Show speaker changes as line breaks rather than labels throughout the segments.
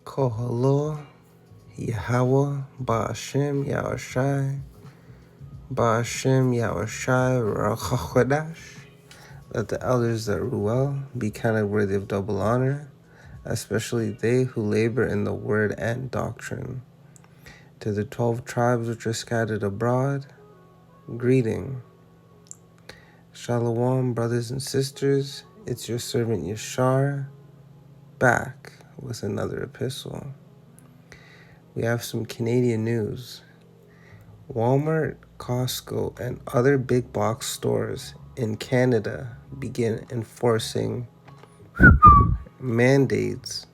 Kohalo, Yahweh, Ba'ashem, Yahushai, Ba'ashem, Yahushai, Rachachodash. Let the elders that rule well be counted worthy of double honor, especially they who labor in the word and doctrine. To the 12 tribes which are scattered abroad, greeting. Shalom, brothers and sisters. It's your servant Yashar back with another epistle. We have some Canadian news. Walmart, Costco, and other big box stores in Canada begin enforcing mandates,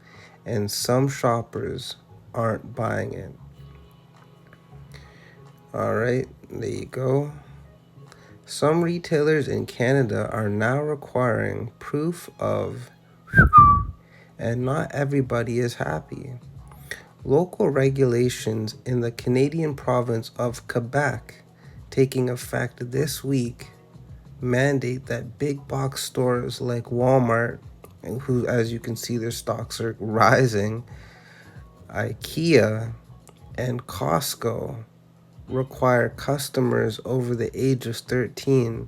and some shoppers aren't buying it. All right, there you go. Some retailers in Canada are now requiring proof of, and not everybody is happy. Local regulations in the Canadian province of Quebec, taking effect this week, mandate that big box stores like Walmart, who, as you can see, their stocks are rising, IKEA, and Costco require customers over the age of 13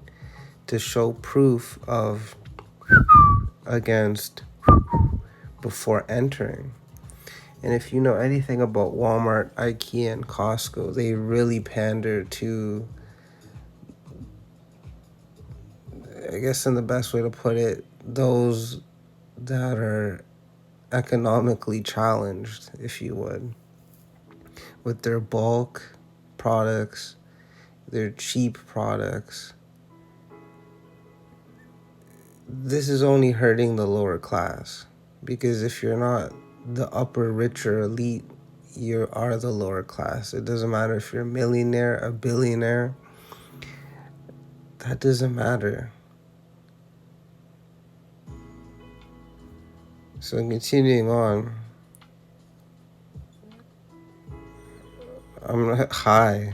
to show proof of against before entering. And if you know anything about Walmart, IKEA, and Costco, they really pander to, I guess in the best way to put it, those that are economically challenged, if you would, with their bulk products, their cheap products. This is only hurting the lower class, because if you're not the upper, richer elite, you are the lower class. It doesn't matter if you're a millionaire, a billionaire. That doesn't matter. So continuing on, I'm high.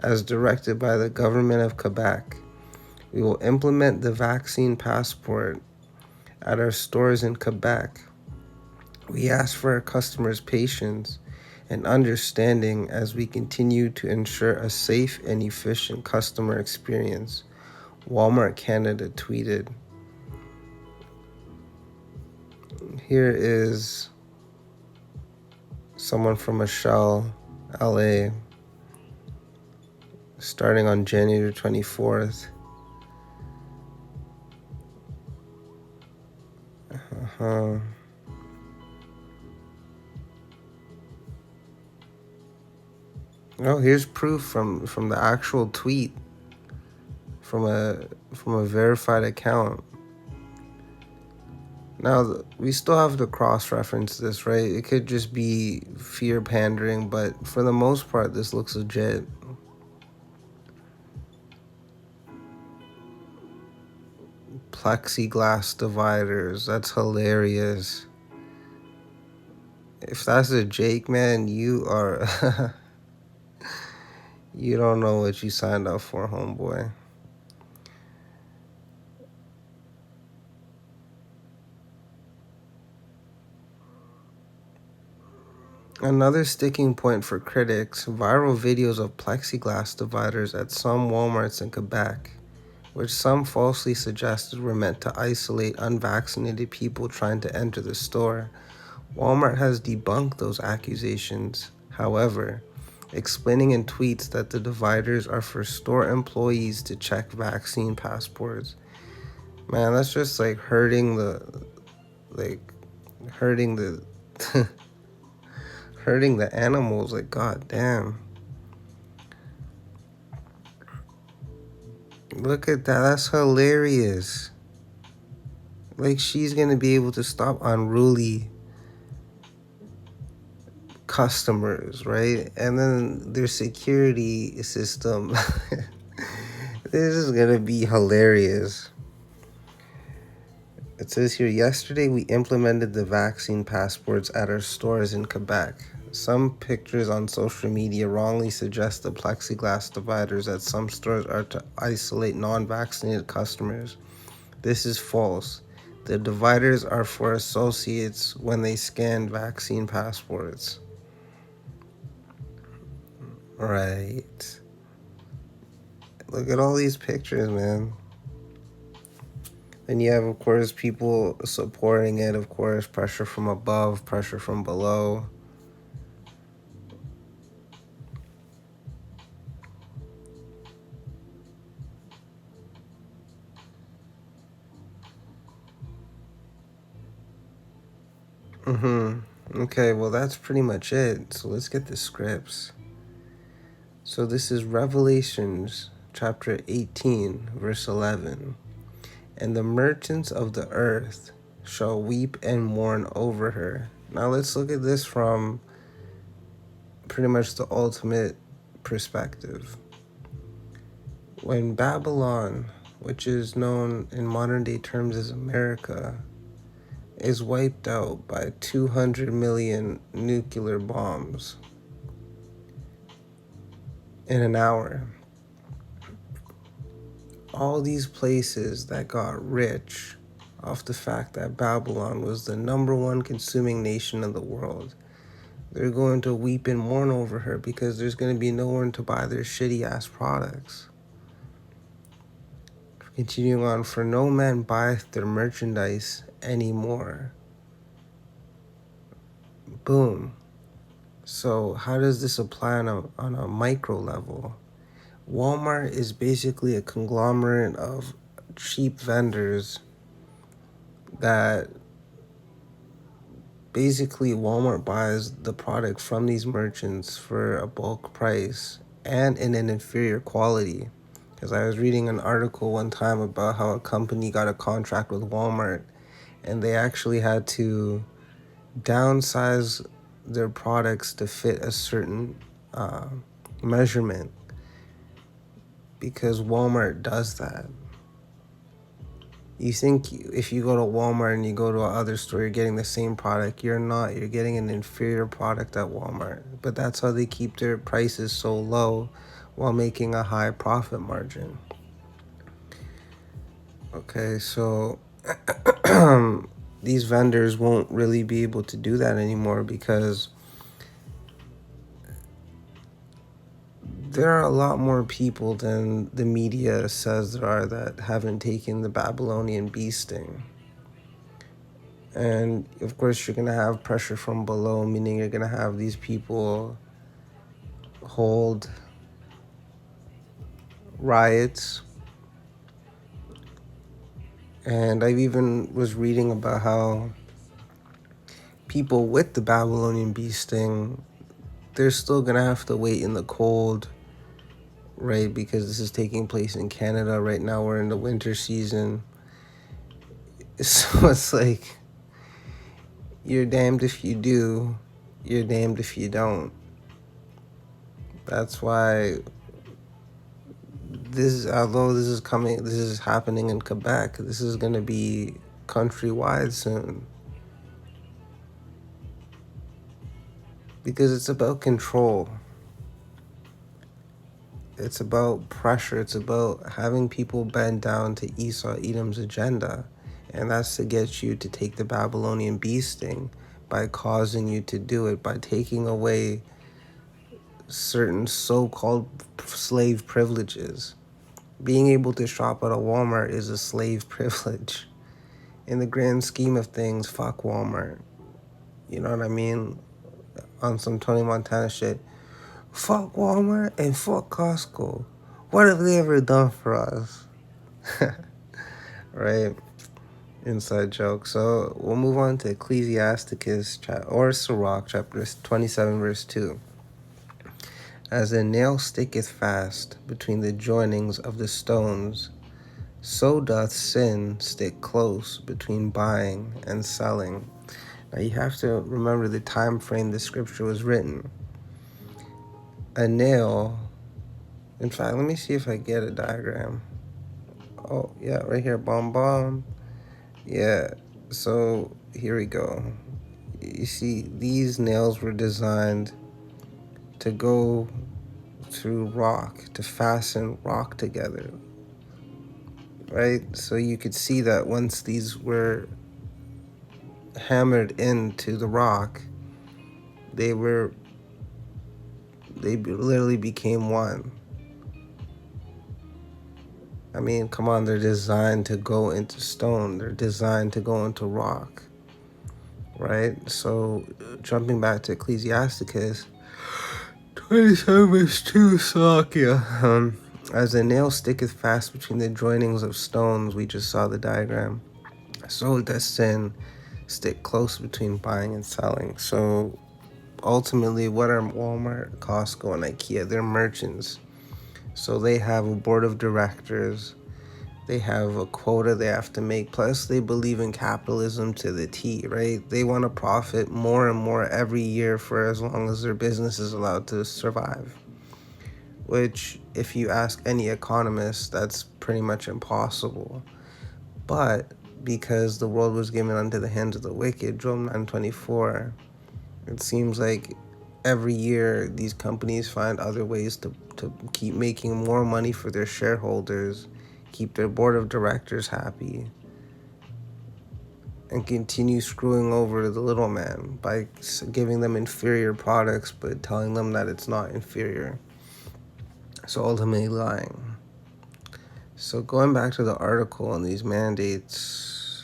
As directed by the government of Quebec, we will implement the vaccine passport at our stores in Quebec. We ask for our customers' patience and understanding as we continue to ensure a safe and efficient customer experience, Walmart Canada tweeted. Here is someone from Michelle, LA, starting on January 24th. Oh, here's proof from the actual tweet from a verified account. Now, we still have to cross-reference this, right? It could just be fear pandering, but for the most part, this looks legit. Plexiglass dividers, that's hilarious. If that's a Jake, man, you are... you don't know what you signed up for, homeboy. Another sticking point for critics, viral videos of plexiglass dividers at some Walmarts in Quebec, which some falsely suggested were meant to isolate unvaccinated people trying to enter the store. Walmart has debunked those accusations, however, explaining in tweets that the dividers are for store employees to check vaccine passports. Man, that's just like hurting the hurting the animals, like, god damn. Look at that, that's hilarious. Like, she's gonna be able to stop unruly customers, right? And then their security system. This is gonna be hilarious. It says here, yesterday we implemented the vaccine passports at our stores in Quebec. Some pictures on social media wrongly suggest the plexiglass dividers at some stores are to isolate non-vaccinated customers. This is false. The dividers are for associates when they scan vaccine passports. Right. Look at all these pictures, man. And you have, of course, people supporting it, of course, pressure from above, pressure from below. Okay, well, that's pretty much it. So let's get the scripts. So this is Revelations chapter 18, verse 11. And the merchants of the earth shall weep and mourn over her. Now let's look at this from pretty much the ultimate perspective. When Babylon, which is known in modern day terms as America, is wiped out by 200 million nuclear bombs in an hour, all these places that got rich off the fact that Babylon was the number one consuming nation in the world, they're going to weep and mourn over her because there's going to be no one to buy their shitty ass products. Continuing on, for no man buyeth their merchandise anymore. Boom. So how does this apply on a micro level? Walmart is basically a conglomerate of cheap vendors that basically Walmart buys the product from these merchants for a bulk price and in an inferior quality. Because I was reading an article one time about how a company got a contract with Walmart and they actually had to downsize their products to fit a certain measurement because Walmart does that. You think if you go to Walmart and you go to another store, you're getting the same product. You're not. You're getting an inferior product at Walmart. But that's how they keep their prices so low while making a high profit margin. Okay, so these vendors won't really be able to do that anymore because there are a lot more people than the media says there are that haven't taken the Babylonian beasting. And of course, you're going to have pressure from below, meaning you're going to have these people hold riots. And I even was reading about how people with the Babylonian beasting, they're still going to have to wait in the cold, right? Because this is taking place in Canada right now. We're in the winter season. So it's like, you're damned if you do, you're damned if you don't. That's why although this is happening in Quebec, this is going to be countrywide soon. Because it's about control. It's about pressure. It's about having people bend down to Esau Edom's agenda. And that's to get you to take the Babylonian beasting by causing you to do it, by taking away certain so-called slave privileges. Being able to shop at a Walmart is a slave privilege. In the grand scheme of things, fuck Walmart. You know what I mean? On some Tony Montana shit. Fuck Walmart and fuck Costco. What have they ever done for us? Right? Inside joke. So we'll move on to Ecclesiasticus or Sirach, chapter 27, verse 2. As a nail sticketh fast between the joinings of the stones, so doth sin stick close between buying and selling. Now you have to remember the time frame the scripture was written. A nail, in fact, let me see if I get a diagram. Oh, yeah, right here, bomb. Yeah, so here we go. You see, these nails were designed to go through rock, to fasten rock together. right? So you could see that once these were hammered into the rock, they were they literally became one. I mean, come on, they're designed to go into stone. They're designed to go into rock, right? So, jumping back to Ecclesiasticus 27 verse 2, Salakia. As a nail sticketh fast between the joinings of stones, we just saw the diagram, so does sin stick close between buying and selling. So, ultimately, what are Walmart, Costco, and IKEA? They're merchants. So, they have a board of directors. They have a quota they have to make. Plus, they believe in capitalism to the T, right? They want to profit more and more every year for as long as their business is allowed to survive. Which, if you ask any economist, that's pretty much impossible. But because the world was given unto the hands of the wicked, Job 9:24, it seems like every year these companies find other ways to keep making more money for their shareholders, keep their board of directors happy, and continue screwing over the little man by giving them inferior products but telling them that it's not inferior. So ultimately lying. So going back to the article on these mandates,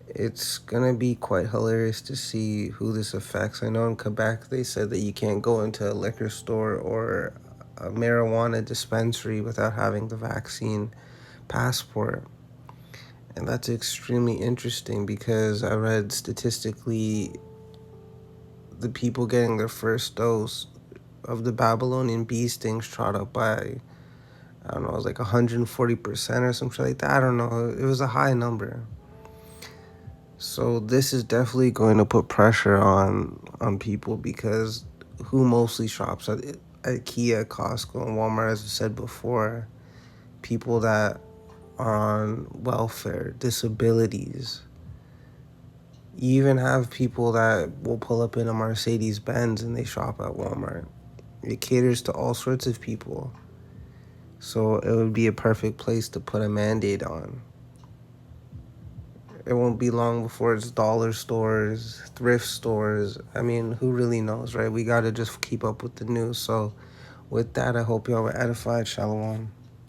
it's gonna be quite hilarious to see who this affects. I know in Quebec they said that you can't go into a liquor store or a marijuana dispensary without having the vaccine passport. And that's extremely interesting because I read statistically the people getting their first dose of the Babylonian bee stings shot up by, I don't know, it was like 140% or something like that. I don't know. It was a high number. So this is definitely going to put pressure on people because who mostly shops at IKEA, Costco, and Walmart, as I said before, people that are on welfare, disabilities. You even have people that will pull up in a Mercedes Benz and they shop at Walmart. It caters to all sorts of people. So it would be a perfect place to put a mandate on. It won't be long before it's dollar stores, thrift stores. I mean, who really knows, right? We got to just keep up with the news. So with that, I hope y'all were edified. Shalom.